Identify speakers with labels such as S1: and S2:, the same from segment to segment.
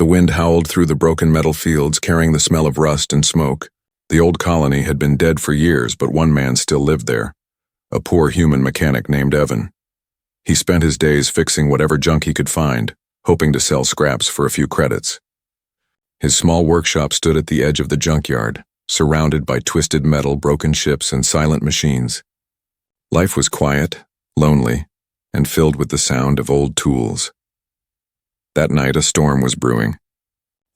S1: The wind howled through the broken metal fields, carrying the smell of rust and smoke. The old colony had been dead for years, but one man still lived there, a poor human mechanic named Evan. He spent his days fixing whatever junk he could find, hoping to sell scraps for a few credits. His small workshop stood at the edge of the junkyard, surrounded by twisted metal, broken ships, and silent machines. Life was quiet, lonely, and filled with the sound of old tools. That night, a storm was brewing.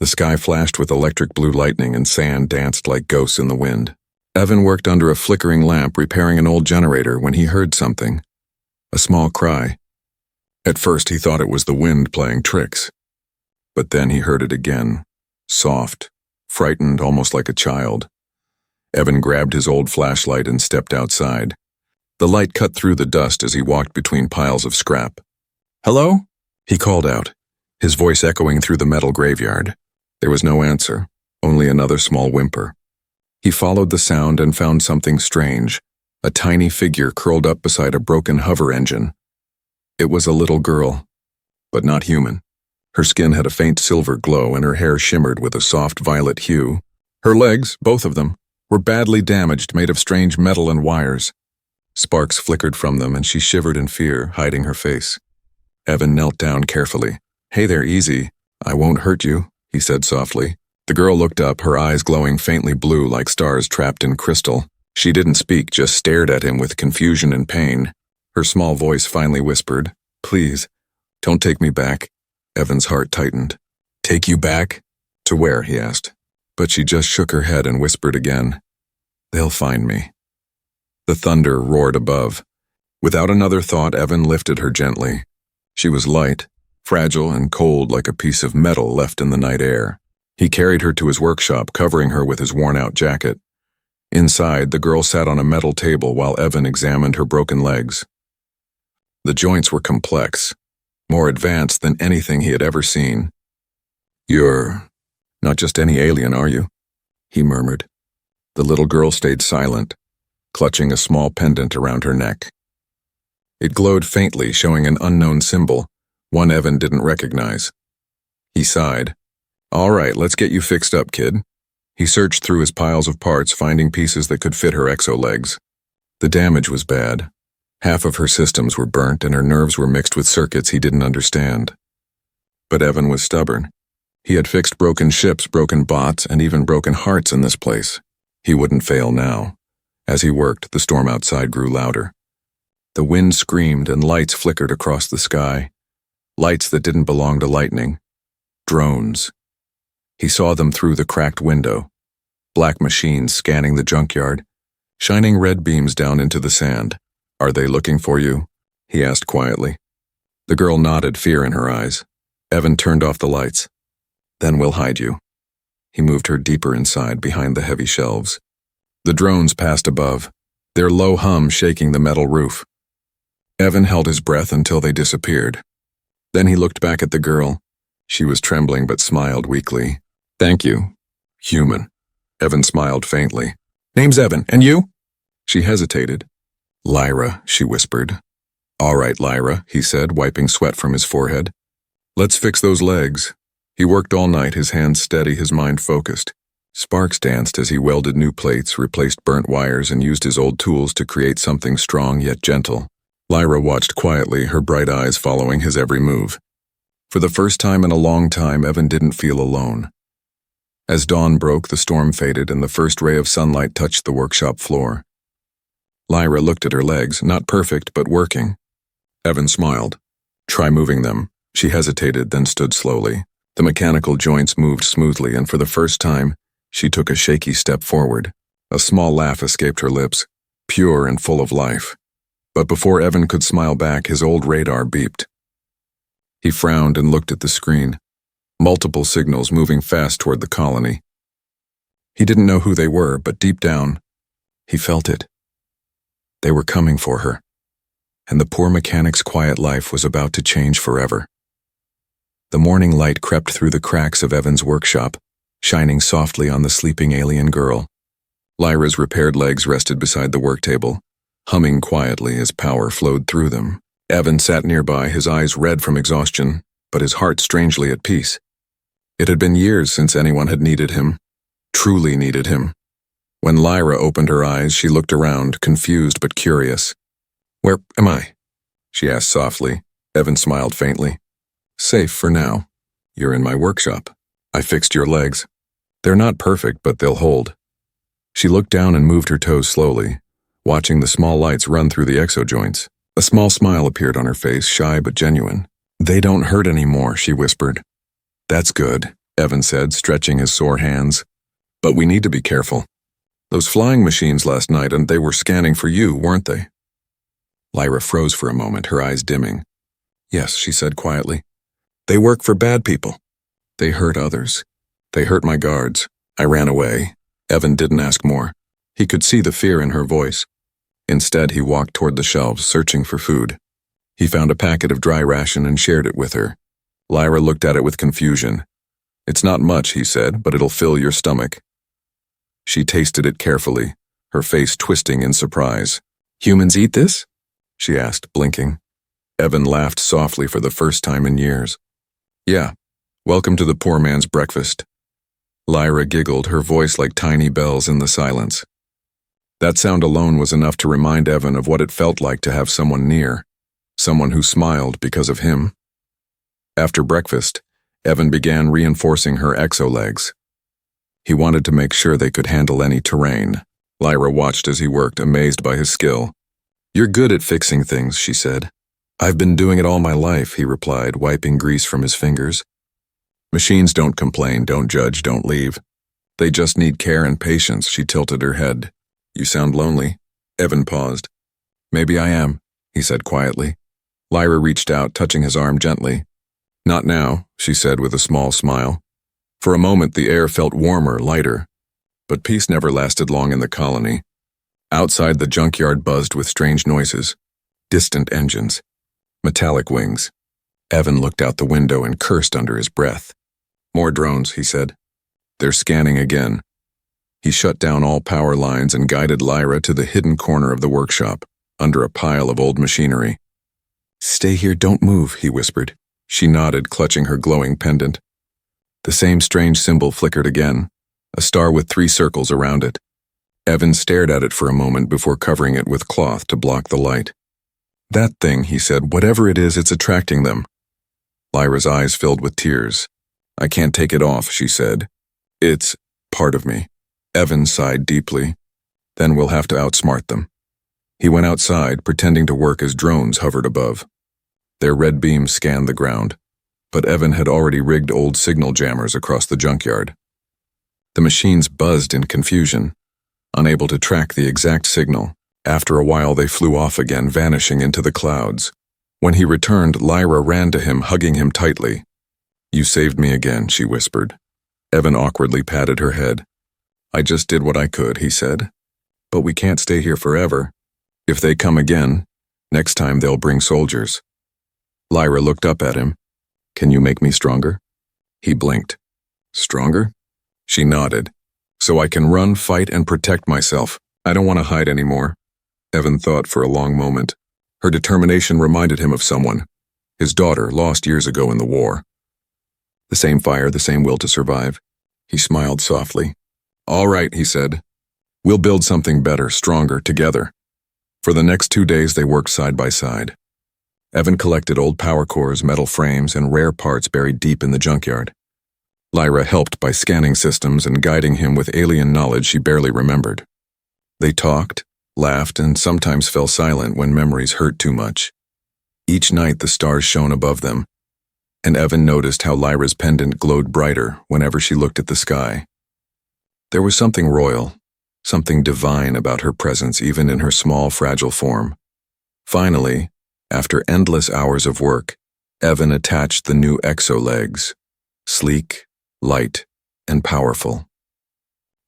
S1: The sky flashed with electric blue lightning and sand danced like ghosts in the wind. Evan worked under a flickering lamp repairing an old generator when he heard something. A small cry. At first he thought it was the wind playing tricks. But then he heard it again, soft, frightened almost like a child. Evan grabbed his old flashlight and stepped outside. The light cut through the dust as he walked between piles of scrap. "Hello?" he called out, his voice echoing through the metal graveyard. There was no answer, only another small whimper. He followed the sound and found something strange, a tiny figure curled up beside a broken hover engine. It was a little girl, but not human. Her skin had a faint silver glow and her hair shimmered with a soft violet hue. Her legs, both of them, were badly damaged, made of strange metal and wires. Sparks flickered from them and she shivered in fear, hiding her face. Evan knelt down carefully. "Hey there, easy. I won't hurt you," he said softly. The girl looked up, her eyes glowing faintly blue like stars trapped in crystal. She didn't speak, just stared at him with confusion and pain. Her small voice finally whispered, "Please, don't take me back." Evan's heart tightened. "Take you back? To where?" he asked. But she just shook her head and whispered again, "They'll find me." The thunder roared above. Without another thought, Evan lifted her gently. She was light, fragile and cold like a piece of metal left in the night air. He carried her to his workshop, covering her with his worn-out jacket. Inside, the girl sat on a metal table while Evan examined her broken legs. The joints were complex, more advanced than anything he had ever seen. "You're not just any alien, are you?" he murmured. The little girl stayed silent, clutching a small pendant around her neck. It glowed faintly, showing an unknown symbol, one Evan didn't recognize. He sighed. "All right, let's get you fixed up, kid." He searched through his piles of parts, finding pieces that could fit her exo-legs. The damage was bad. Half of her systems were burnt and her nerves were mixed with circuits he didn't understand. But Evan was stubborn. He had fixed broken ships, broken bots, and even broken hearts in this place. He wouldn't fail now. As he worked, the storm outside grew louder. The wind screamed and lights flickered across the sky. Lights that didn't belong to lightning. Drones. He saw them through the cracked window. Black machines scanning the junkyard, shining red beams down into the sand. "Are they looking for you?" he asked quietly. The girl nodded, fear in her eyes. Evan turned off the lights. "Then we'll hide you." He moved her deeper inside, behind the heavy shelves. The drones passed above, their low hum shaking the metal roof. Evan held his breath until they disappeared. Then he looked back at the girl. She was trembling but smiled weakly. "Thank you, human." Evan smiled faintly. "Name's Evan, and you?" She hesitated. "Lyra," she whispered. "All right, Lyra," he said, wiping sweat from his forehead. "Let's fix those legs." He worked all night, his hands steady, his mind focused. Sparks danced as he welded new plates, replaced burnt wires, and used his old tools to create something strong yet gentle. Lyra watched quietly, her bright eyes following his every move. For the first time in a long time, Evan didn't feel alone. As dawn broke, the storm faded and the first ray of sunlight touched the workshop floor. Lyra looked at her legs, not perfect, but working. Evan smiled. "Try moving them." She hesitated, then stood slowly. The mechanical joints moved smoothly, and for the first time, she took a shaky step forward. A small laugh escaped her lips, pure and full of life. But before Evan could smile back, his old radar beeped. He frowned and looked at the screen. Multiple signals moving fast toward the colony. He didn't know who they were, but deep down, he felt it. They were coming for her, and the poor mechanic's quiet life was about to change forever. The morning light crept through the cracks of Evan's workshop, shining softly on the sleeping alien girl. Lyra's repaired legs rested beside the work table, humming quietly as power flowed through them. Evan sat nearby, his eyes red from exhaustion, but his heart strangely at peace. It had been years since anyone had needed him, truly needed him. When Lyra opened her eyes, she looked around, confused but curious. "Where am I?" she asked softly. Evan smiled faintly. "Safe for now. You're in my workshop. I fixed your legs. They're not perfect, but they'll hold." She looked down and moved her toes slowly, watching the small lights run through the exo-joints. A small smile appeared on her face, shy but genuine. "They don't hurt anymore," she whispered. "That's good," Evan said, stretching his sore hands. "But we need to be careful. Those flying machines last night, and they were scanning for you, weren't they?" Lyra froze for a moment, her eyes dimming. "Yes," she said quietly. "They work for bad people. They hurt others. They hurt my guards. I ran away." Evan didn't ask more. He could see the fear in her voice. Instead, he walked toward the shelves, searching for food. He found a packet of dry ration and shared it with her. Lyra looked at it with confusion. "It's not much," he said, "but it'll fill your stomach." She tasted it carefully, her face twisting in surprise. "Humans eat this?" she asked, blinking. Evan laughed softly for the first time in years. "Yeah, welcome to the poor man's breakfast." Lyra giggled, her voice like tiny bells in the silence. That sound alone was enough to remind Evan of what it felt like to have someone near, someone who smiled because of him. After breakfast, Evan began reinforcing her exo-legs. He wanted to make sure they could handle any terrain. Lyra watched as he worked, amazed by his skill. "You're good at fixing things," she said. "I've been doing it all my life," he replied, wiping grease from his fingers. "Machines don't complain, don't judge, don't leave. They just need care and patience." She tilted her head. "You sound lonely." Evan paused. "Maybe I am," he said quietly. Lyra reached out, touching his arm gently. "Not now," she said with a small smile. For a moment the air felt warmer, lighter. But peace never lasted long in the colony. Outside, the junkyard buzzed with strange noises. Distant engines. Metallic wings. Evan looked out the window and cursed under his breath. "More drones," he said. "They're scanning again." He shut down all power lines and guided Lyra to the hidden corner of the workshop, under a pile of old machinery. "Stay here, don't move," he whispered. She nodded, clutching her glowing pendant. The same strange symbol flickered again, a star with 3 circles around it. Evan stared at it for a moment before covering it with cloth to block the light. "That thing," he said, "whatever it is, it's attracting them." Lyra's eyes filled with tears. "I can't take it off," she said. "It's part of me." Evan sighed deeply. "Then we'll have to outsmart them." He went outside, pretending to work as drones hovered above. Their red beams scanned the ground, but Evan had already rigged old signal jammers across the junkyard. The machines buzzed in confusion, unable to track the exact signal. After a while they flew off again, vanishing into the clouds. When he returned, Lyra ran to him, hugging him tightly. "You saved me again," she whispered. Evan awkwardly patted her head. "I just did what I could," he said. "But we can't stay here forever. If they come again, next time they'll bring soldiers." Lyra looked up at him. "Can you make me stronger?" He blinked. "Stronger?" She nodded. "So I can run, fight, and protect myself. I don't want to hide anymore." Evan thought for a long moment. Her determination reminded him of someone, his daughter, lost years ago in the war. The same fire, the same will to survive. He smiled softly. "All right," he said. "We'll build something better, stronger, together." For the next 2 days they worked side by side. Evan collected old power cores, metal frames, and rare parts buried deep in the junkyard. Lyra helped by scanning systems and guiding him with alien knowledge she barely remembered. They talked, laughed, and sometimes fell silent when memories hurt too much. Each night the stars shone above them, and Evan noticed how Lyra's pendant glowed brighter whenever she looked at the sky. There was something royal, something divine about her presence, even in her small, fragile form. Finally, after endless hours of work, Evan attached the new exo-legs, sleek, light, and powerful.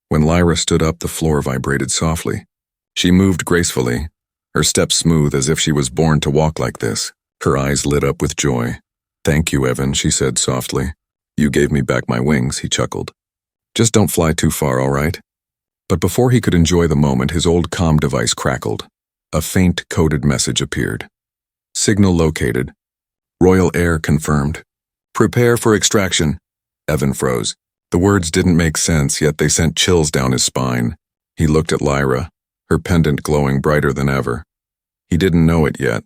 S1: When Lyra stood up, the floor vibrated softly. She moved gracefully, her steps smooth as if she was born to walk like this. Her eyes lit up with joy. "Thank you, Evan," she said softly. "You gave me back my wings," he chuckled. "Just don't fly too far, all right?" But before he could enjoy the moment, his old comm device crackled. A faint, coded message appeared. "Signal located. Royal Air confirmed. Prepare for extraction." Evan froze. The words didn't make sense, yet they sent chills down his spine. He looked at Lyra, her pendant glowing brighter than ever. He didn't know it yet,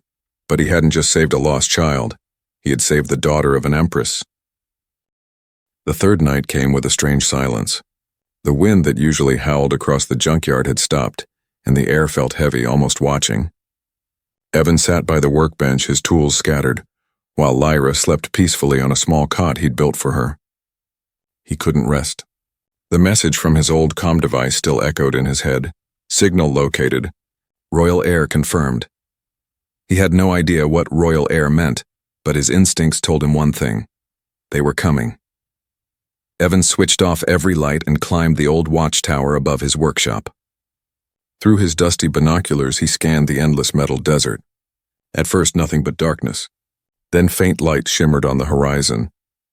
S1: but he hadn't just saved a lost child. He had saved the daughter of an Empress. The third night came with a strange silence. The wind that usually howled across the junkyard had stopped, and the air felt heavy, almost watching. Evan sat by the workbench, his tools scattered, while Lyra slept peacefully on a small cot he'd built for her. He couldn't rest. The message from his old comm device still echoed in his head. Signal located. Royal Air confirmed. He had no idea what Royal Air meant, but his instincts told him one thing. They were coming. Evan switched off every light and climbed the old watchtower above his workshop. Through his dusty binoculars, he scanned the endless metal desert. At first, nothing but darkness. Then faint light shimmered on the horizon.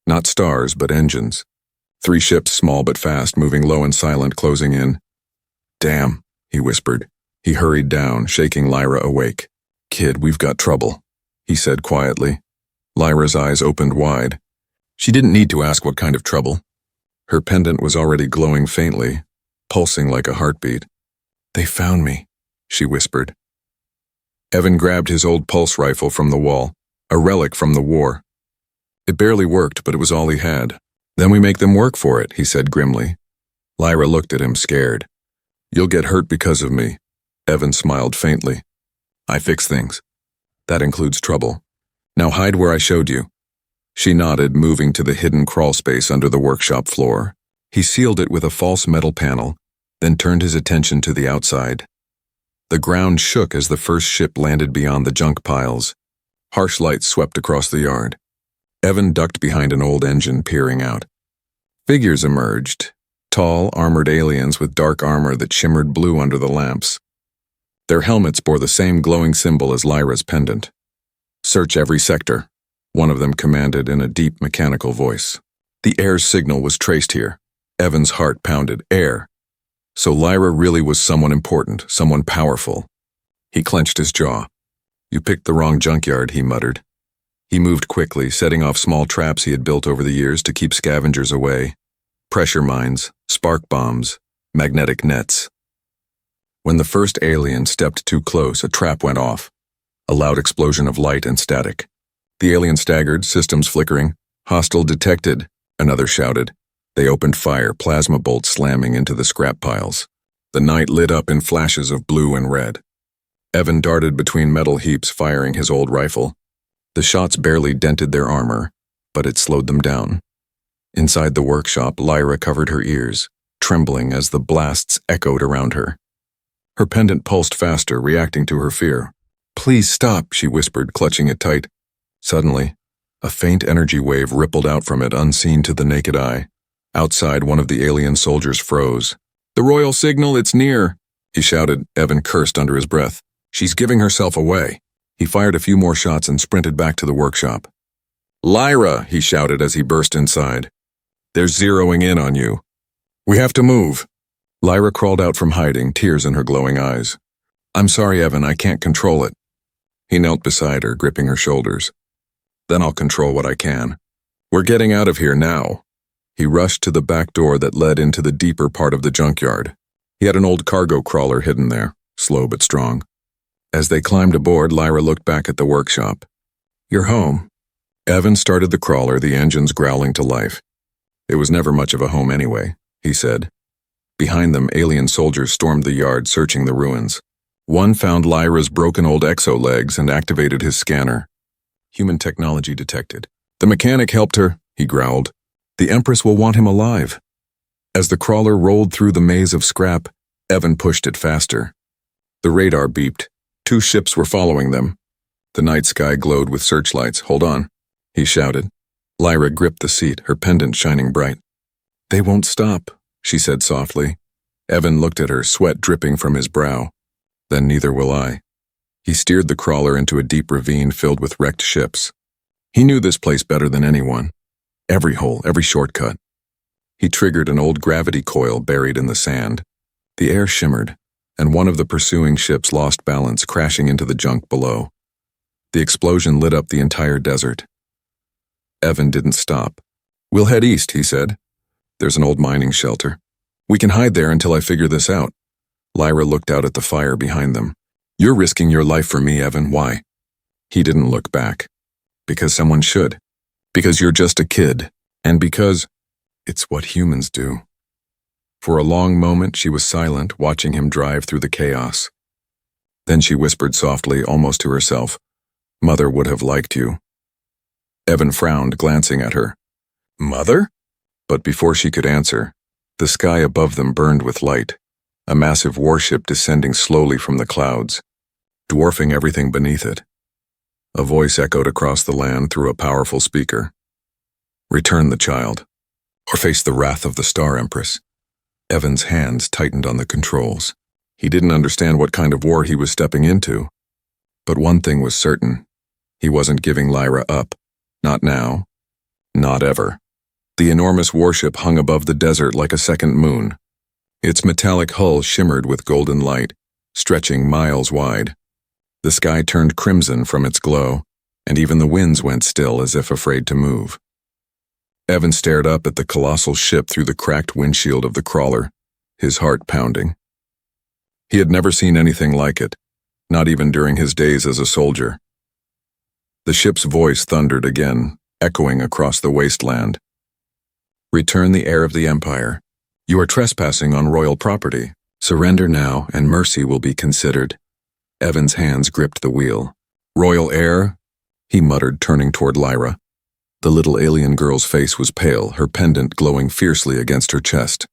S1: Not stars, but engines. 3 ships, small but fast, moving low and silent, closing in. "Damn," he whispered. He hurried down, shaking Lyra awake. "Kid, we've got trouble," he said quietly. Lyra's eyes opened wide. She didn't need to ask what kind of trouble. Her pendant was already glowing faintly, pulsing like a heartbeat. "They found me," she whispered. Evan grabbed his old pulse rifle from the wall, a relic from the war. It barely worked, but it was all he had. "Then we make them work for it," he said grimly. Lyra looked at him, scared. "You'll get hurt because of me." Evan smiled faintly. "I fix things. That includes trouble. Now hide where I showed you." She nodded, moving to the hidden crawl space under the workshop floor. He sealed it with a false metal panel, then turned his attention to the outside. The ground shook as the first ship landed beyond the junk piles. Harsh lights swept across the yard. Evan ducked behind an old engine, peering out. Figures emerged, tall, armored aliens with dark armor that shimmered blue under the lamps. Their helmets bore the same glowing symbol as Lyra's pendant. "Search every sector," one of them commanded in a deep mechanical voice. The air's signal was traced here. Evan's heart pounded. Air. So Lyra really was someone important, someone powerful. He clenched his jaw. "You picked the wrong junkyard," he muttered. He moved quickly, setting off small traps he had built over the years to keep scavengers away. Pressure mines, spark bombs, magnetic nets. When the first alien stepped too close, a trap went off. A loud explosion of light and static. The alien staggered, systems flickering. "Hostile detected," another shouted. They opened fire, plasma bolts slamming into the scrap piles. The night lit up in flashes of blue and red. Evan darted between metal heaps, firing his old rifle. The shots barely dented their armor, but it slowed them down. Inside the workshop, Lyra covered her ears, trembling as the blasts echoed around her. Her pendant pulsed faster, reacting to her fear. "Please stop," she whispered, clutching it tight. Suddenly, a faint energy wave rippled out from it, unseen to the naked eye. Outside, one of the alien soldiers froze. "The royal signal, it's near," he shouted. Evan cursed under his breath. "She's giving herself away." He fired a few more shots and sprinted back to the workshop. "Lyra," he shouted as he burst inside. "They're zeroing in on you. We have to move." Lyra crawled out from hiding, tears in her glowing eyes. "I'm sorry, Evan, I can't control it." He knelt beside her, gripping her shoulders. "Then I'll control what I can. We're getting out of here now." He rushed to the back door that led into the deeper part of the junkyard. He had an old cargo crawler hidden there, slow but strong. As they climbed aboard, Lyra looked back at the workshop. "You're home." Evan started the crawler, the engines growling to life. "It was never much of a home anyway," he said. Behind them, alien soldiers stormed the yard, searching the ruins. One found Lyra's broken old exo-legs and activated his scanner. Human technology detected. "The mechanic helped her," he growled. "The Empress will want him alive." As the crawler rolled through the maze of scrap, Evan pushed it faster. The radar beeped. 2 ships were following them. The night sky glowed with searchlights. "Hold on," he shouted. Lyra gripped the seat, her pendant shining bright. "They won't stop," she said softly. Evan looked at her, sweat dripping from his brow. "Then neither will I." He steered the crawler into a deep ravine filled with wrecked ships. He knew this place better than anyone. Every hole, every shortcut. He triggered an old gravity coil buried in the sand. The air shimmered, and one of the pursuing ships lost balance, crashing into the junk below. The explosion lit up the entire desert. Evan didn't stop. We'll head east, he said. There's an old mining shelter. We can hide there until I figure this out. Lyra looked out at the fire behind them. You're risking your life for me, Evan. Why? He didn't look back. Because someone should. Because you're just a kid. And because it's what humans do. For a long moment she was silent, watching him drive through the chaos. Then she whispered softly, almost to herself, Mother would have liked you. Evan frowned, glancing at her. Mother? But before she could answer, the sky above them burned with light, a massive warship descending slowly from the clouds, dwarfing everything beneath it. A voice echoed across the land through a powerful speaker. Return the child, or face the wrath of the Star Empress. Evan's hands tightened on the controls. He didn't understand what kind of war he was stepping into. But one thing was certain. He wasn't giving Lyra up. Not now. Not ever. The enormous warship hung above the desert like a second moon. Its metallic hull shimmered with golden light, stretching miles wide. The sky turned crimson from its glow, and even the winds went still as if afraid to move. Evan stared up at the colossal ship through the cracked windshield of the crawler, his heart pounding. He had never seen anything like it, not even during his days as a soldier. The ship's voice thundered again, echoing across the wasteland. Return the heir of the Empire. You are trespassing on royal property. Surrender now, and mercy will be considered. Evan's hands gripped the wheel. Royal heir? He muttered, turning toward Lyra. The little alien girl's face was pale, her pendant glowing fiercely against her chest.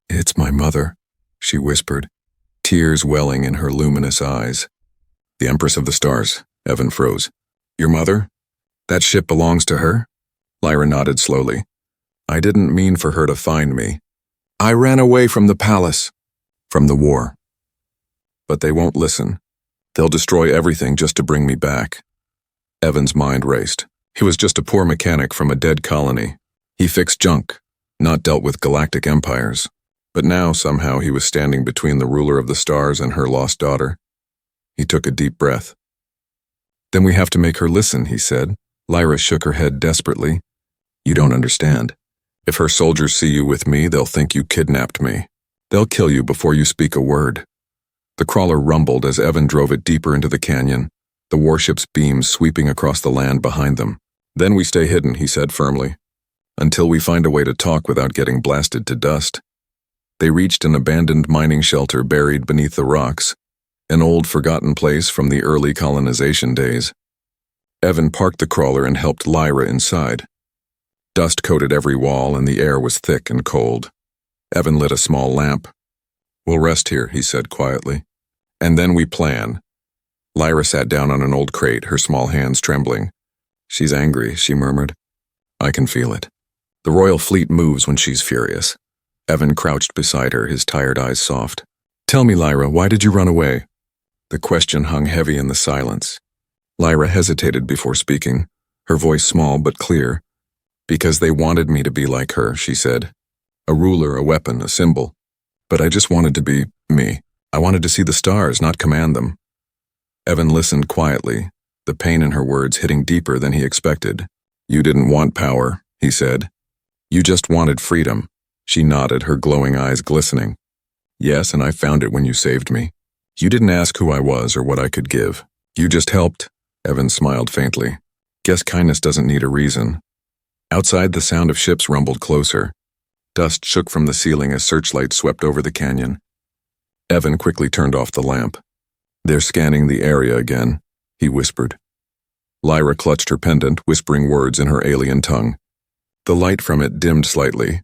S1: It's my mother, she whispered, tears welling in her luminous eyes. The Empress of the Stars, Evan froze. Your mother? That ship belongs to her? Lyra nodded slowly. I didn't mean for her to find me. I ran away from the palace. From the war. But they won't listen. They'll destroy everything just to bring me back. Evan's mind raced. He was just a poor mechanic from a dead colony. He fixed junk, not dealt with galactic empires. But now, somehow, he was standing between the ruler of the stars and her lost daughter. He took a deep breath. Then we have to make her listen, he said. Lyra shook her head desperately. You don't understand. If her soldiers see you with me, they'll think you kidnapped me. They'll kill you before you speak a word. The crawler rumbled as Evan drove it deeper into the canyon, the warship's beams sweeping across the land behind them. Then we stay hidden, he said firmly, until we find a way to talk without getting blasted to dust. They reached an abandoned mining shelter buried beneath the rocks, an old forgotten place from the early colonization days. Evan parked the crawler and helped Lyra inside. Dust coated every wall and the air was thick and cold. Evan lit a small lamp. We'll rest here, he said quietly. And then we plan. Lyra sat down on an old crate, her small hands trembling. She's angry, she murmured. I can feel it. The royal fleet moves when she's furious. Evan crouched beside her, his tired eyes soft. Tell me, Lyra, why did you run away? The question hung heavy in the silence. Lyra hesitated before speaking, her voice small but clear. Because they wanted me to be like her, she said. A ruler, a weapon, a symbol. But I just wanted to be me. I wanted to see the stars, not command them. Evan listened quietly, the pain in her words hitting deeper than he expected. You didn't want power, he said. You just wanted freedom. She nodded, her glowing eyes glistening. Yes, and I found it when you saved me. You didn't ask who I was or what I could give. You just helped. Evan smiled faintly. Guess kindness doesn't need a reason. Outside, the sound of ships rumbled closer. Dust shook from the ceiling as searchlights swept over the canyon. Evan quickly turned off the lamp. They're scanning the area again, he whispered. Lyra clutched her pendant, whispering words in her alien tongue. The light from it dimmed slightly,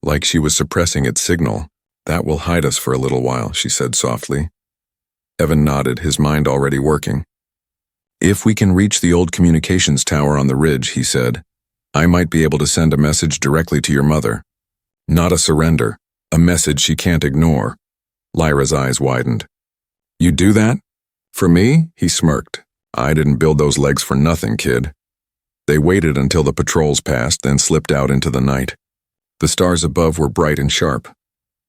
S1: like she was suppressing its signal. That will hide us for a little while, she said softly. Evan nodded, his mind already working. If we can reach the old communications tower on the ridge, he said, I might be able to send a message directly to your mother. Not a surrender, a message she can't ignore. Lyra's eyes widened. You do that? For me? He smirked. I didn't build those legs for nothing, kid. They waited until the patrols passed, then slipped out into the night. The stars above were bright and sharp,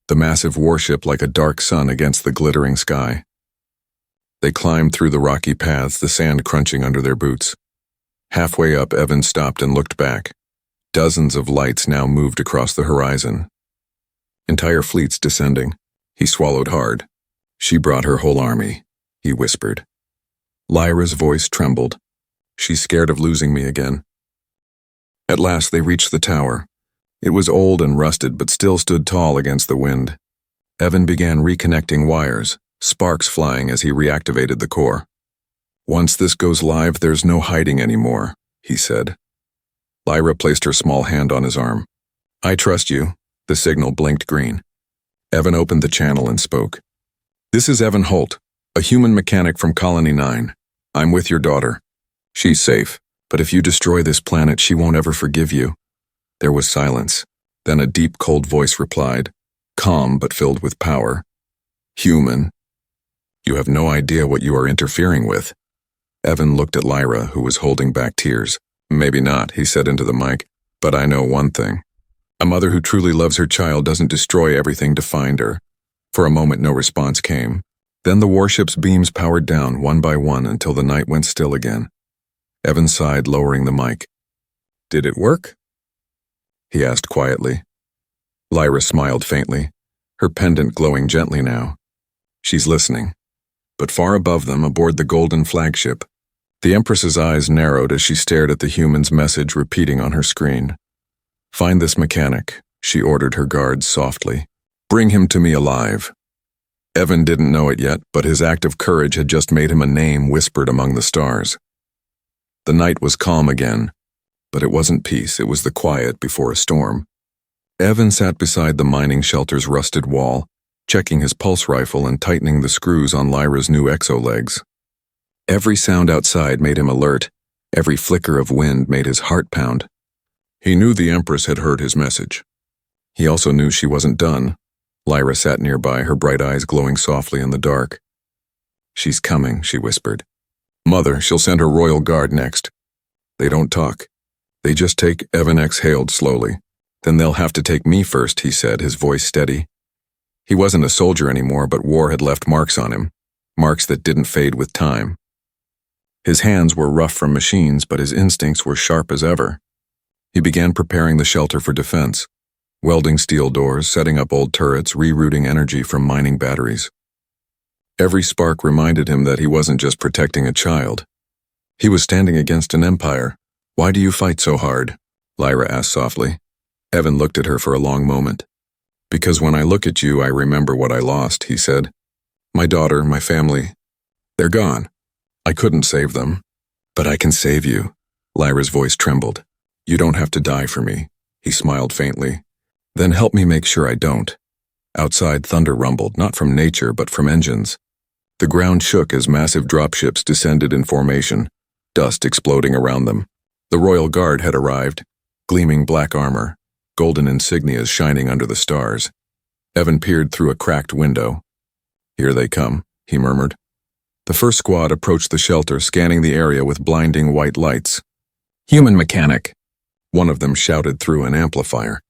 S1: the massive warship like a dark sun against the glittering sky. They climbed through the rocky paths, the sand crunching under their boots. Halfway up, Evan stopped and looked back. Dozens of lights now moved across the horizon. Entire fleets descending. He swallowed hard. She brought her whole army, he whispered. Lyra's voice trembled. She's scared of losing me again. At last they reached the tower. It was old and rusted but still stood tall against the wind. Evan began reconnecting wires, sparks flying as he reactivated the core. Once this goes live, there's no hiding anymore, he said. Lyra placed her small hand on his arm. I trust you. The signal blinked green. Evan opened the channel and spoke. This is Evan Holt, a human mechanic from Colony 9. I'm with your daughter. She's safe, but if you destroy this planet, she won't ever forgive you. There was silence. Then a deep, cold voice replied, calm but filled with power. Human. You have no idea what you are interfering with. Evan looked at Lyra, who was holding back tears. Maybe not, he said into the mic, but I know one thing. A mother who truly loves her child doesn't destroy everything to find her. For a moment, no response came. Then the warship's beams powered down one by one until the night went still again. Evan sighed, lowering the mic. Did it work? He asked quietly. Lyra smiled faintly, her pendant glowing gently now. She's listening. But far above them, aboard the golden flagship, the Empress's eyes narrowed as she stared at the human's message repeating on her screen. Find this mechanic, she ordered her guards softly. Bring him to me alive. Evan didn't know it yet, but his act of courage had just made him a name whispered among the stars. The night was calm again, but it wasn't peace, it was the quiet before a storm. Evan sat beside the mining shelter's rusted wall, checking his pulse rifle and tightening the screws on Lyra's new exo-legs. Every sound outside made him alert, every flicker of wind made his heart pound. He knew the Empress had heard his message. He also knew she wasn't done. Lyra sat nearby, her bright eyes glowing softly in the dark. She's coming, she whispered. Mother, she'll send her royal guard next. They don't talk. They just take. Evan exhaled slowly. Then they'll have to take me first, he said, his voice steady. He wasn't a soldier anymore, but war had left marks on him, marks that didn't fade with time. His hands were rough from machines, but his instincts were sharp as ever. He began preparing the shelter for defense, welding steel doors, setting up old turrets, rerouting energy from mining batteries. Every spark reminded him that he wasn't just protecting a child. He was standing against an empire. Why do you fight so hard? Lyra asked softly. Evan looked at her for a long moment. Because when I look at you, I remember what I lost, he said. My daughter, my family, they're gone. I couldn't save them. But I can save you. Lyra's voice trembled. You don't have to die for me, he smiled faintly. Then help me make sure I don't. Outside, thunder rumbled, not from nature, but from engines. The ground shook as massive dropships descended in formation, dust exploding around them. The Royal Guard had arrived, gleaming black armor, golden insignias shining under the stars. Evan peered through a cracked window. Here they come, he murmured. The first squad approached the shelter, scanning the area with blinding white lights. Human mechanic, one of them shouted through an amplifier.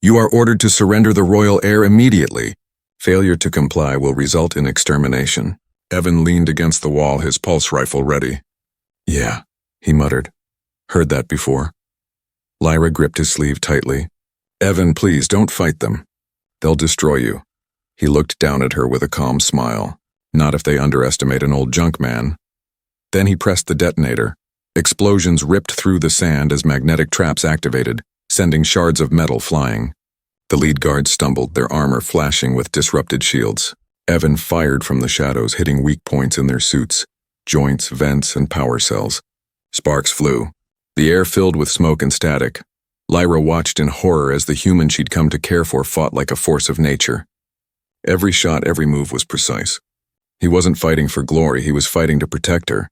S1: You are ordered to surrender the royal heir immediately. Failure to comply will result in extermination. Evan leaned against the wall, his pulse rifle ready. Yeah, he muttered. Heard that before. Lyra gripped his sleeve tightly. Evan, please, don't fight them. They'll destroy you. He looked down at her with a calm smile. Not if they underestimate an old junk man. Then he pressed the detonator. Explosions ripped through the sand as magnetic traps activated, sending shards of metal flying. The lead guards stumbled, their armor flashing with disrupted shields. Evan fired from the shadows, hitting weak points in their suits, joints, vents, and power cells. Sparks flew. The air filled with smoke and static. Lyra watched in horror as the human she'd come to care for fought like a force of nature. Every shot, every move was precise. He wasn't fighting for glory, he was fighting to protect her.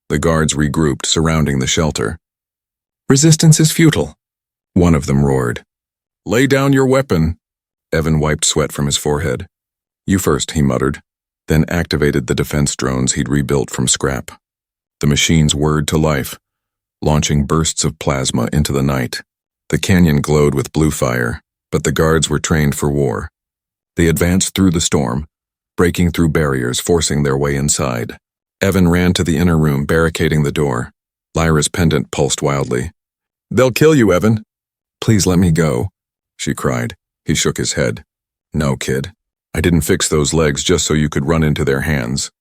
S1: The guards regrouped, surrounding the shelter. Resistance is futile, one of them roared. Lay down your weapon. Evan wiped sweat from his forehead. You first, he muttered, then activated the defense drones he'd rebuilt from scrap. The machines whirred to life, launching bursts of plasma into the night. The canyon glowed with blue fire, but the guards were trained for war. They advanced through the storm, breaking through barriers, forcing their way inside. Evan ran to the inner room, barricading the door. Lyra's pendant pulsed wildly. They'll kill you, Evan. Please let me go, she cried. He shook his head. No, kid. I didn't fix those legs just so you could run into their hands.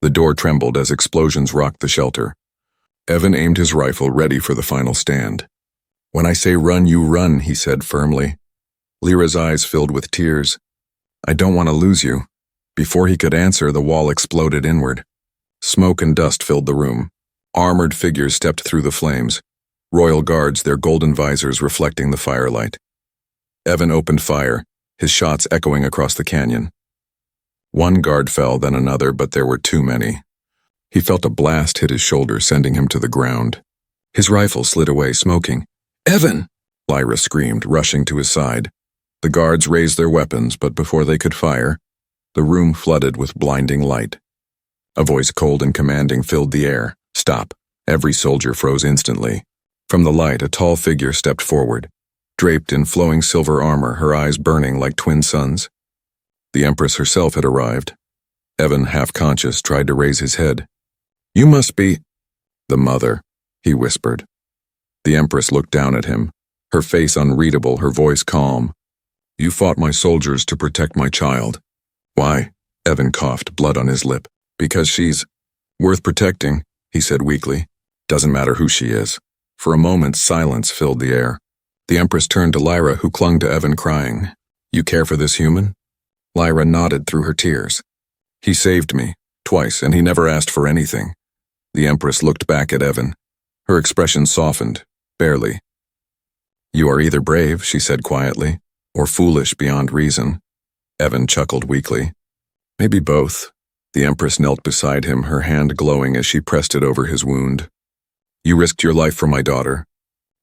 S1: The door trembled as explosions rocked the shelter. Evan aimed his rifle, ready for the final stand. When I say run, you run, he said firmly. Lyra's eyes filled with tears. I don't want to lose you. Before he could answer, the wall exploded inward. Smoke and dust filled the room. Armored figures stepped through the flames. Royal guards, their golden visors reflecting the firelight. Evan opened fire, his shots echoing across the canyon. One guard fell, then another, but there were too many. He felt a blast hit his shoulder, sending him to the ground. His rifle slid away, smoking. Evan! Lyra screamed, rushing to his side. The guards raised their weapons, but before they could fire, the room flooded with blinding light. A voice cold and commanding filled the air. Stop. Every soldier froze instantly. From the light, a tall figure stepped forward, draped in flowing silver armor, her eyes burning like twin suns. The Empress herself had arrived. Evan, half-conscious, tried to raise his head. You must be... The mother, he whispered. The Empress looked down at him, her face unreadable, her voice calm. You fought my soldiers to protect my child. Why? Evan coughed, blood on his lip. Because she's worth protecting, he said weakly. Doesn't matter who she is. For a moment, silence filled the air. The Empress turned to Lyra, who clung to Evan, crying. You care for this human? Lyra nodded through her tears. He saved me, twice, and he never asked for anything. The Empress looked back at Evan. Her expression softened, barely. You are either brave, she said quietly, or foolish beyond reason. Evan chuckled weakly. Maybe both. The Empress knelt beside him, her hand glowing as she pressed it over his wound. You risked your life for my daughter.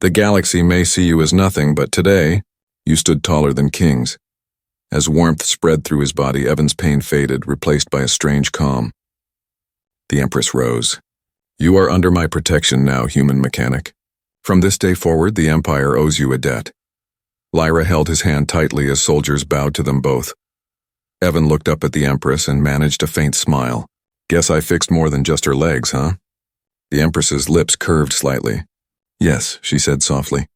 S1: The galaxy may see you as nothing, but today, you stood taller than kings. As warmth spread through his body, Evan's pain faded, replaced by a strange calm. The Empress rose. You are under my protection now, human mechanic. From this day forward, the Empire owes you a debt. Lyra held his hand tightly as soldiers bowed to them both. Evan looked up at the Empress and managed a faint smile. Guess I fixed more than just her legs, huh? The Empress's lips curved slightly. Yes, she said softly.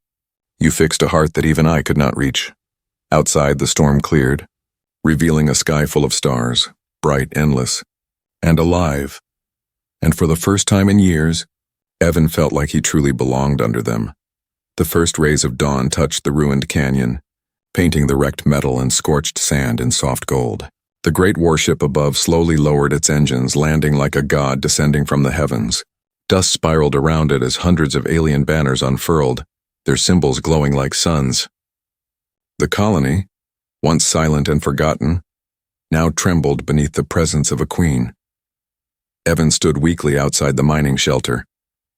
S1: You fixed a heart that even I could not reach. Outside, the storm cleared, revealing a sky full of stars, bright, endless, and alive. And for the first time in years, Evan felt like he truly belonged under them. The first rays of dawn touched the ruined canyon, painting the wrecked metal and scorched sand in soft gold. The great warship above slowly lowered its engines, landing like a god descending from the heavens. Dust spiraled around it as hundreds of alien banners unfurled, their symbols glowing like suns. The colony, once silent and forgotten, now trembled beneath the presence of a queen. Evan stood weakly outside the mining shelter,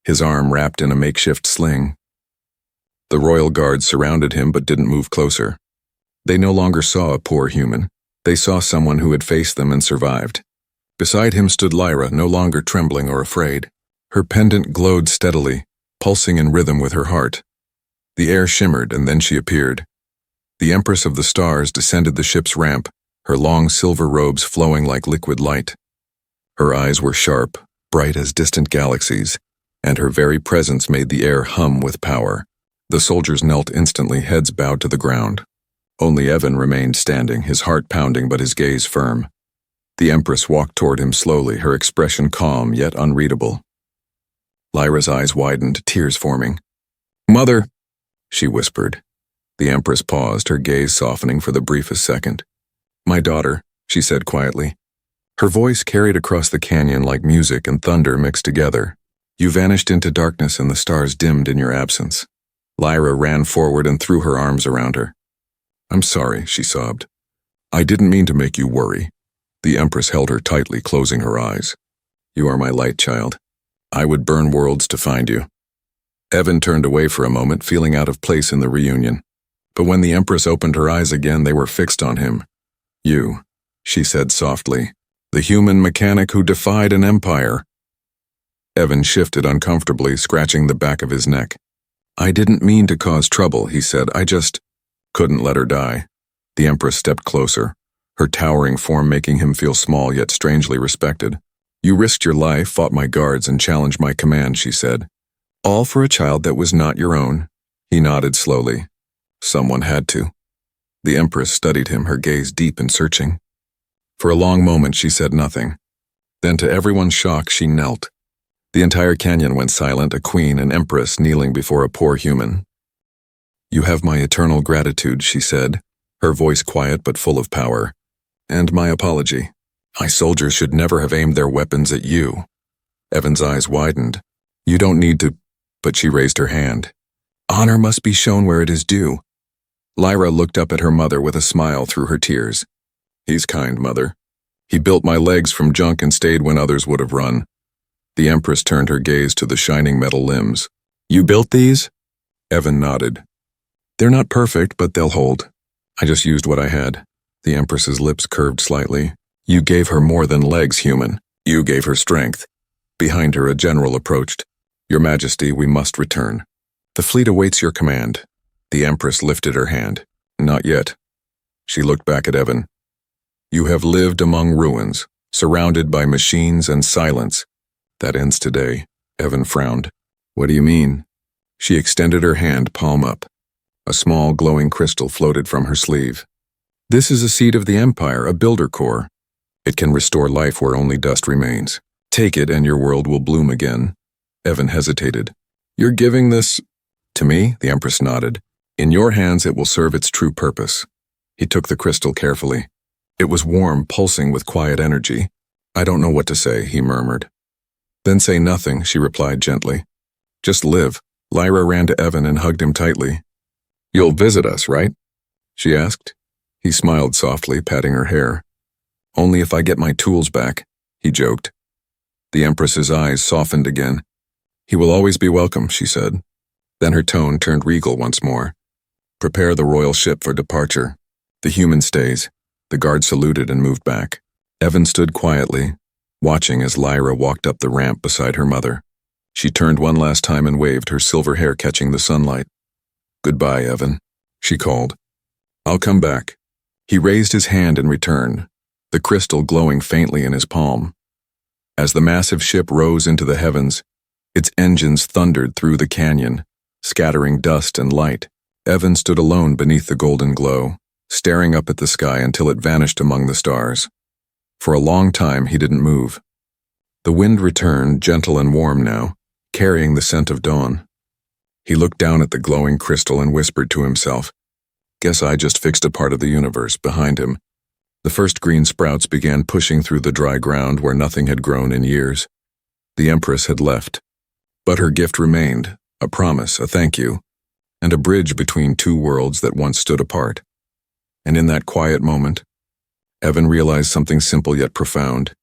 S1: his arm wrapped in a makeshift sling. The royal guards surrounded him but didn't move closer. They no longer saw a poor human. They saw someone who had faced them and survived. Beside him stood Lyra, no longer trembling or afraid. Her pendant glowed steadily, pulsing in rhythm with her heart. The air shimmered, and then she appeared. The Empress of the Stars descended the ship's ramp, her long silver robes flowing like liquid light. Her eyes were sharp, bright as distant galaxies, and her very presence made the air hum with power. The soldiers knelt instantly, heads bowed to the ground. Only Evan remained standing, his heart pounding but his gaze firm. The Empress walked toward him slowly, her expression calm yet unreadable. Lyra's eyes widened, tears forming. Mother, she whispered. The Empress paused, her gaze softening for the briefest second. My daughter, she said quietly. Her voice carried across the canyon like music and thunder mixed together. You vanished into darkness and the stars dimmed in your absence. Lyra ran forward and threw her arms around her. I'm sorry, she sobbed. I didn't mean to make you worry. The Empress held her tightly, closing her eyes. You are my light, child. I would burn worlds to find you. Evan turned away for a moment, feeling out of place in the reunion. But when the Empress opened her eyes again, they were fixed on him. You, she said softly, the human mechanic who defied an empire. Evan shifted uncomfortably, scratching the back of his neck. I didn't mean to cause trouble, he said. I just couldn't let her die. The Empress stepped closer, her towering form making him feel small yet strangely respected. You risked your life, fought my guards, and challenged my command, she said. All for a child that was not your own. He nodded slowly. Someone had to. The Empress studied him, her gaze deep and searching. For a long moment she said nothing. Then, to everyone's shock, she knelt. The entire canyon went silent, a queen, an empress, kneeling before a poor human. "You have my eternal gratitude," she said, her voice quiet but full of power. "And my apology. My soldiers should never have aimed their weapons at you." Evan's eyes widened. "You don't need to—" But she raised her hand. "Honor must be shown where it is due." Lyra looked up at her mother with a smile through her tears. "He's kind, Mother. He built my legs from junk and stayed when others would have run." The Empress turned her gaze to the shining metal limbs. "You built these?" Evan nodded. "They're not perfect, but they'll hold. I just used what I had." The Empress's lips curved slightly. "You gave her more than legs, human. You gave her strength." Behind her, a general approached. "Your Majesty, we must return. The fleet awaits your command." The Empress lifted her hand. "Not yet." She looked back at Evan. "You have lived among ruins, surrounded by machines and silence. That ends today." Evan frowned. "What do you mean?" She extended her hand, palm up. A small, glowing crystal floated from her sleeve. "This is a seed of the Empire, a builder core. It can restore life where only dust remains. Take it and your world will bloom again." Evan hesitated. "You're giving this—" "To me?" The Empress nodded. "In your hands it will serve its true purpose." He took the crystal carefully. It was warm, pulsing with quiet energy. "I don't know what to say," he murmured. "Then say nothing," she replied gently. "Just live." Lyra ran to Evan and hugged him tightly. "You'll visit us, right?" she asked. He smiled softly, patting her hair. "Only if I get my tools back," he joked. The Empress's eyes softened again. "He will always be welcome," she said. Then her tone turned regal once more. "Prepare the royal ship for departure. The human stays." The guard saluted and moved back. Evan stood quietly, watching as Lyra walked up the ramp beside her mother. She turned one last time and waved, her silver hair catching the sunlight. "Goodbye, Evan," she called. "I'll come back." He raised his hand in return, the crystal glowing faintly in his palm. As the massive ship rose into the heavens, its engines thundered through the canyon, scattering dust and light. Evan stood alone beneath the golden glow, staring up at the sky until it vanished among the stars. For a long time he didn't move. The wind returned, gentle and warm now, carrying the scent of dawn. He looked down at the glowing crystal and whispered to himself, "Guess I just fixed a part of the universe." Behind him, the first green sprouts began pushing through the dry ground where nothing had grown in years. The Empress had left, but her gift remained, a promise, a thank you, and a bridge between two worlds that once stood apart. And in that quiet moment, Evan realized something simple yet profound.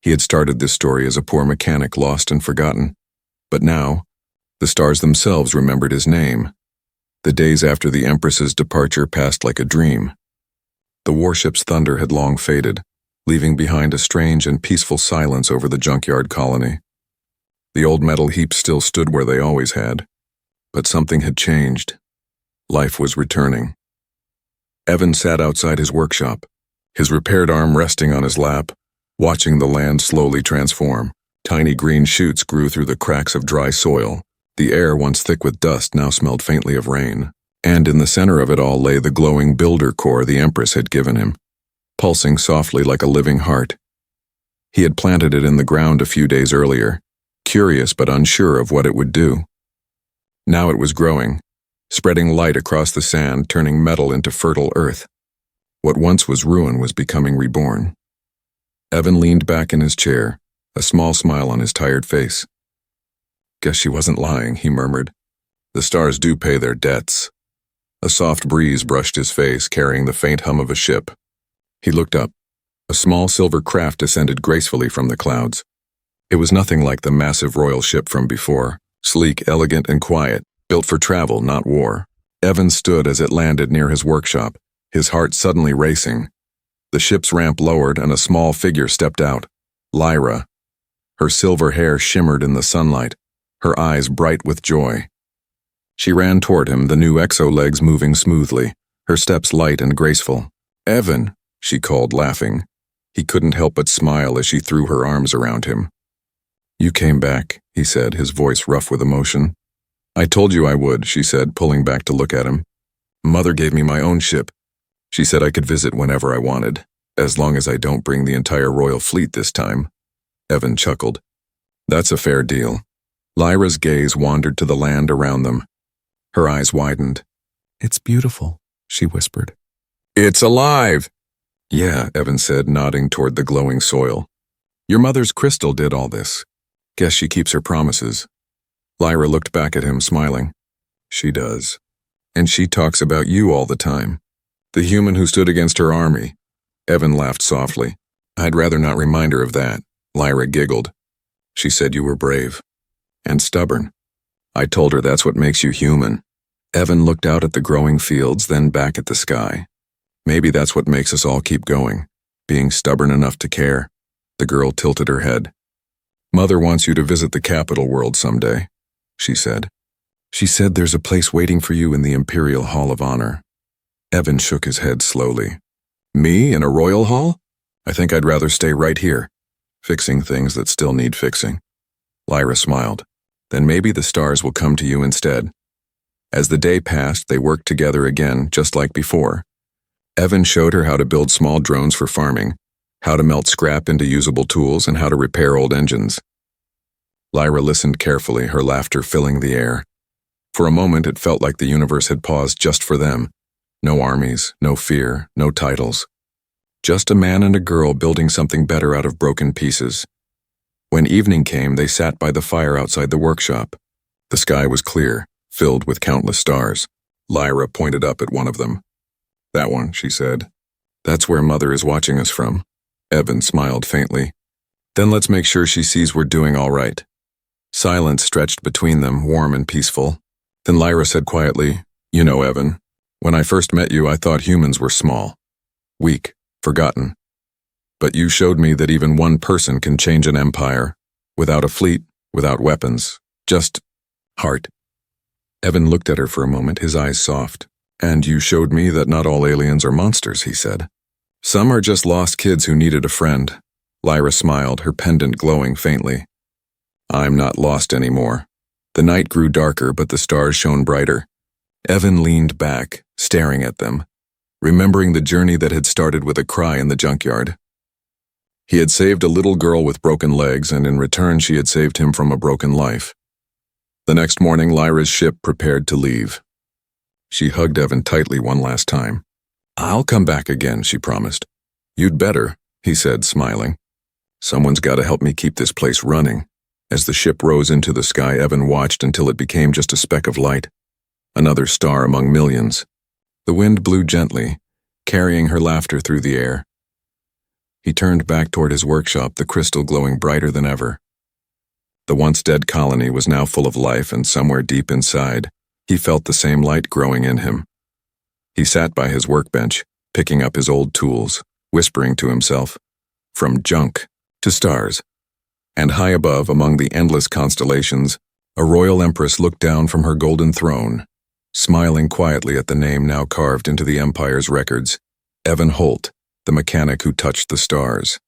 S1: He had started this story as a poor mechanic, lost and forgotten. But now, the stars themselves remembered his name. The days after the Empress's departure passed like a dream. The warship's thunder had long faded, leaving behind a strange and peaceful silence over the junkyard colony. The old metal heaps still stood where they always had, but something had changed. Life was returning. Evan sat outside his workshop, his repaired arm resting on his lap, watching the land slowly transform. Tiny green shoots grew through the cracks of dry soil. The air, once thick with dust, now smelled faintly of rain. And in the center of it all lay the glowing builder core the Empress had given him, pulsing softly like a living heart. He had planted it in the ground a few days earlier, curious but unsure of what it would do. Now it was growing, spreading light across the sand, turning metal into fertile earth. What once was ruin was becoming reborn. Evan leaned back in his chair, a small smile on his tired face. "Guess she wasn't lying," he murmured. "The stars do pay their debts." A soft breeze brushed his face, carrying the faint hum of a ship. He looked up. A small silver craft descended gracefully from the clouds. It was nothing like the massive royal ship from before, sleek, elegant, and quiet, built for travel, not war. Evan stood as it landed near his workshop, his heart suddenly racing. The ship's ramp lowered and a small figure stepped out. Lyra. Her silver hair shimmered in the sunlight, her eyes bright with joy. She ran toward him, the new exo-legs moving smoothly, her steps light and graceful. "Evan," she called, laughing. He couldn't help but smile as she threw her arms around him. "You came back," he said, his voice rough with emotion. "I told you I would," she said, pulling back to look at him. Mother gave me my own ship. She said I could visit whenever I wanted, as long as I don't bring the entire royal fleet this time. Evan chuckled. That's a fair deal. Lyra's gaze wandered to the land around them. Her eyes widened. It's beautiful, she whispered. It's alive! Yeah, Evan said, nodding toward the glowing soil. Your mother's crystal did all this. Guess she keeps her promises. Lyra looked back at him, smiling. She does. And she talks about you all the time. The human who stood against her army. Evan laughed softly. I'd rather not remind her of that. Lyra giggled. She said you were brave. And stubborn. I told her that's what makes you human. Evan looked out at the growing fields, then back at the sky. Maybe that's what makes us all keep going. Being stubborn enough to care. The girl tilted her head. Mother wants you to visit the capital world someday, she said. She said there's a place waiting for you in the Imperial Hall of Honor. Evan shook his head slowly. Me in a royal hall? I think I'd rather stay right here, fixing things that still need fixing. Lyra smiled. Then maybe the stars will come to you instead. As the day passed, they worked together again, just like before. Evan showed her how to build small drones for farming, how to melt scrap into usable tools, and how to repair old engines. Lyra listened carefully, her laughter filling the air. For a moment, it felt like the universe had paused just for them. No armies, no fear, no titles. Just a man and a girl building something better out of broken pieces. When evening came, they sat by the fire outside the workshop. The sky was clear, filled with countless stars. Lyra pointed up at one of them. That one, she said. That's where Mother is watching us from. Evan smiled faintly. Then let's make sure she sees we're doing all right. Silence stretched between them, warm and peaceful. Then Lyra said quietly, You know, Evan, when I first met you, I thought humans were small, weak, forgotten. But you showed me that even one person can change an empire, without a fleet, without weapons, just heart. Evan looked at her for a moment, his eyes soft. And you showed me that not all aliens are monsters, he said. Some are just lost kids who needed a friend. Lyra smiled, her pendant glowing faintly. I'm not lost anymore. The night grew darker, but the stars shone brighter. Evan leaned back, staring at them, remembering the journey that had started with a cry in the junkyard. He had saved a little girl with broken legs, and in return she had saved him from a broken life. The next morning, Lyra's ship prepared to leave. She hugged Evan tightly one last time. I'll come back again, she promised. You'd better, he said, smiling. Someone's got to help me keep this place running. As the ship rose into the sky, Evan watched until it became just a speck of light. Another star among millions. The wind blew gently, carrying her laughter through the air. He turned back toward his workshop, the crystal glowing brighter than ever. The once dead colony was now full of life, and somewhere deep inside, he felt the same light growing in him. He sat by his workbench, picking up his old tools, whispering to himself, from junk to stars. And high above, among the endless constellations, a royal empress looked down from her golden throne, smiling quietly at the name now carved into the Empire's records, Evan Holt, the mechanic who touched the stars.